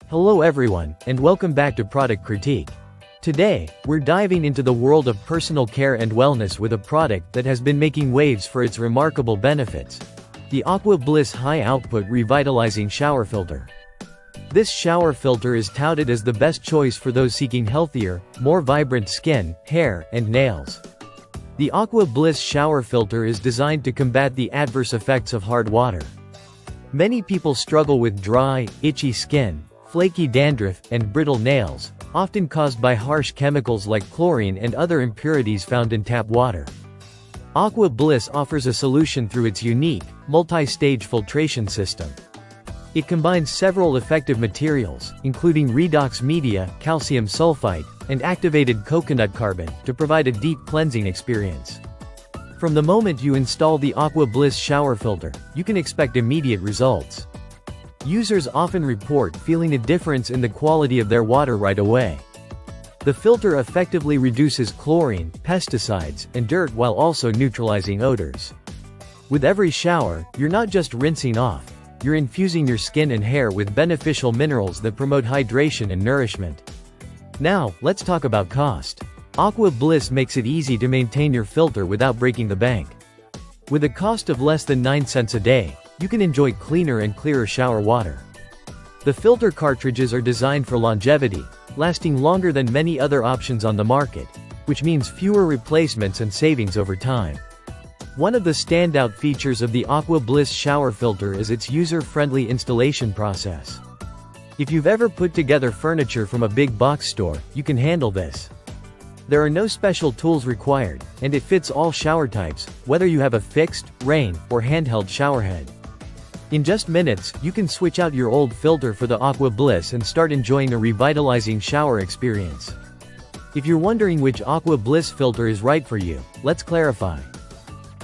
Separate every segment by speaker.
Speaker 1: Hello everyone, and welcome back to Product Critique. Today, we're diving into the world of personal care and wellness with a product that has been making waves for its remarkable benefits. The AquaBliss High-Output Revitalizing Shower Filter. This shower filter is touted as the best choice for those seeking healthier, more vibrant skin, hair, and nails. The AquaBliss shower filter is designed to combat the adverse effects of hard water. Many people struggle with dry, itchy skin, flaky dandruff, and brittle nails, often caused by harsh chemicals like chlorine and other impurities found in tap water. AquaBliss offers a solution through its unique, multi-stage filtration system. It combines several effective materials, including redox media, calcium sulfite, and activated coconut carbon, to provide a deep cleansing experience. From the moment you install the AquaBliss shower filter, you can expect immediate results. Users often report feeling a difference in the quality of their water right away. The filter effectively reduces chlorine, pesticides, and dirt while also neutralizing odors. With every shower, you're not just rinsing off, you're infusing your skin and hair with beneficial minerals that promote hydration and nourishment. Now, let's talk about cost. AquaBliss makes it easy to maintain your filter without breaking the bank. With a cost of less than 9 cents a day, you can enjoy cleaner and clearer shower water. The filter cartridges are designed for longevity, lasting longer than many other options on the market, which means fewer replacements and savings over time. One of the standout features of the AquaBliss shower filter is its user-friendly installation process. If you've ever put together furniture from a big box store, you can handle this. There are no special tools required, and it fits all shower types, whether you have a fixed, rain, or handheld showerhead. In just minutes, you can switch out your old filter for the AquaBliss and start enjoying a revitalizing shower experience. If you're wondering which AquaBliss filter is right for you, let's clarify.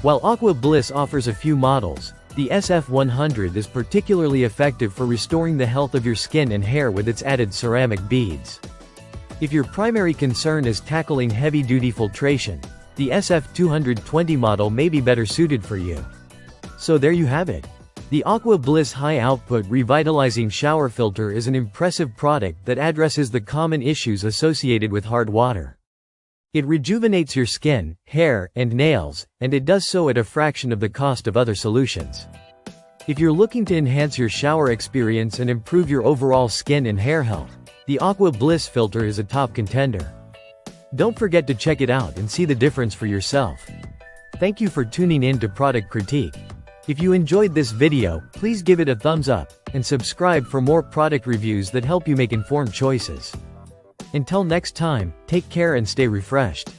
Speaker 1: While AquaBliss offers a few models, the SF100 is particularly effective for restoring the health of your skin and hair with its added ceramic beads. If your primary concern is tackling heavy-duty filtration, the SF220 model may be better suited for you. So there you have it. The AquaBliss High-Output Revitalizing Shower Filter is an impressive product that addresses the common issues associated with hard water. It rejuvenates your skin, hair, and nails, and it does so at a fraction of the cost of other solutions. If you're looking to enhance your shower experience and improve your overall skin and hair health, the AquaBliss filter is a top contender. Don't forget to check it out and see the difference for yourself. Thank you for tuning in to Product Critique. If you enjoyed this video, please give it a thumbs up, and subscribe for more product reviews that help you make informed choices. Until next time, take care and stay refreshed.